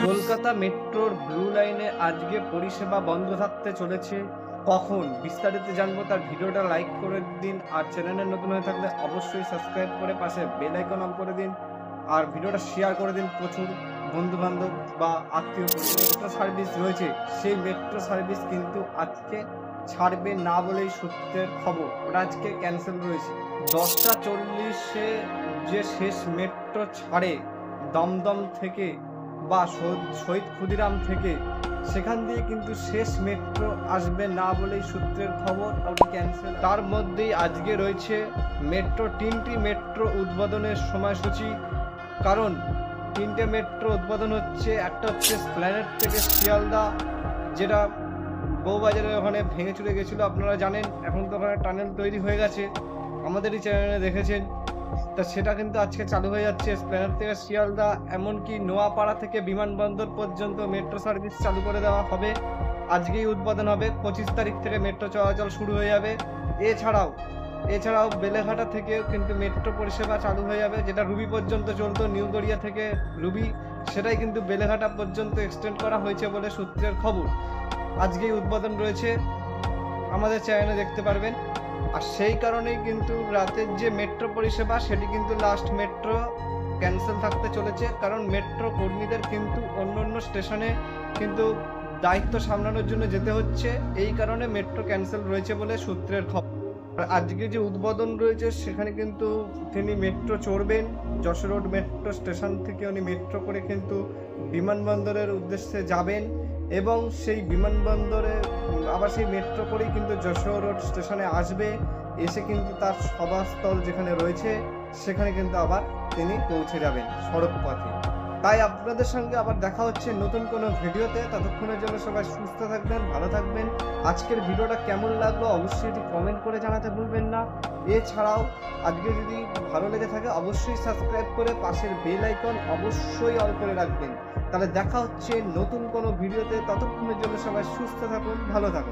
কলকাতা মেট্রোর ব্লু লাইনে আজকে পরিষেবা বন্ধ থাকতে চলেছে। কখন বিস্তারিত জানবো, তার ভিডিওটা লাইক করে দিন। আর চ্যানেলে নতুন হয়ে থাকলে অবশ্যই সাবস্ক্রাইব করে পাশে বেল আইকন অন করে দিন। আর ভিডিওটা শেয়ার করে দিন প্রচুর বন্ধু বান্ধব বা আত্মীয় পরিজন। মেট্রো সার্ভিস রয়েছে, সেই মেট্রো সার্ভিস কিন্তু আজকে ছাড়বে না বলেই সূত্রের খবর। ওটা আজকে ক্যান্সেল রয়েছে। 10:40-এ যে শেষ মেট্রো ছাড়ে দমদম থেকে বা শহীদ ক্ষুদিরাম থেকে, সেখান দিয়ে কিন্তু শেষ মেট্রো আসবে না বলেই সূত্রের খবর, ওটি ক্যান্সেল। তার মধ্যেই আজকে রয়েছে তিনটি মেট্রো উদ্বোধনের সময়সূচি। কারণ তিনটে মেট্রো উদ্বোধন হচ্ছে। একটা হচ্ছে এসপ্ল্যানেড থেকে শিয়ালদা, যেটা বউবাজারের ওখানে ভেঙে চুরে গেছিলো, আপনারা জানেন। এখন তো ওখানে টানেল তৈরি হয়ে গেছে, আমাদেরই চ্যানেলে দেখেছেন। তা সেটা কিন্তু আজকে চালু হয়ে যাচ্ছে। এসপ্ল্যানেড থেকে শিয়ালদা, এমনকি নোয়াপাড়া থেকে বিমানবন্দর পর্যন্ত মেট্রো সার্ভিস চালু করে দেওয়া হবে। আজকেই উদ্বোধন হবে। 25 তারিখ থেকে মেট্রো চলাচল শুরু হয়ে যাবে। এছাড়াও বেলেঘাটা থেকেও কিন্তু মেট্রো পরিষেবা চালু হয়ে যাবে। যেটা রুবি পর্যন্ত চলতো, নিউ গড়িয়া থেকে রুবি, সেটাই কিন্তু বেলেঘাটা পর্যন্ত এক্সটেন্ড করা হয়েছে বলে সূত্রের খবর। আজকেই উদ্বোধন রয়েছে, আমাদের চ্যানেলে দেখতে পারবেন। আর সেই কারণেই কিন্তু রাতের যে মেট্রো পরিষেবা, সেটি কিন্তু লাস্ট মেট্রো ক্যান্সেল থাকতে চলেছে। কারণ মেট্রো কর্মীদের কিন্তু অন্য স্টেশনে কিন্তু দায়িত্ব সামলানোর জন্য যেতে হচ্ছে, এই কারণে মেট্রো ক্যান্সেল রয়েছে বলে সূত্রের খবর। আর আজকে যে উদ্বোধন রয়েছে, সেখানে কিন্তু তিনি মেট্রো চড়বেন। যশোর রোড মেট্রো স্টেশন থেকে উনি মেট্রো করে কিন্তু বিমানবন্দরের উদ্দেশ্যে যাবেন, এবং সেই বিমানবন্দরে আবার সেই মেট্রো করেই কিন্তু যশোর রোড স্টেশনে আসবে। এসে কিন্তু তার সভাস্থল যেখানে রয়েছে, সেখানে কিন্তু আবার তিনি পৌঁছে যাবেন সড়ক পথে। তাই আপনাদের সঙ্গে আবার দেখা হচ্ছে নতুন কোনো ভিডিওতে। ততক্ষণের জন্য সবাই সুস্থ থাকবেন, ভালো থাকবেন। আজকের ভিডিওটা কেমন লাগলো অবশ্যই কমেন্ট করে জানাতে ভুলবেন না। এছাড়াও আজকে যদি ভালো লেগে থাকে অবশ্যই সাবস্ক্রাইব করে পাশের বেল আইকন অবশ্যই অল করে রাখবেন। তাহলে দেখা হচ্ছে নতুন কোনো ভিডিওতে। ততক্ষণের জন্য সবাই সুস্থ থাকুন, ভালো থাকুন।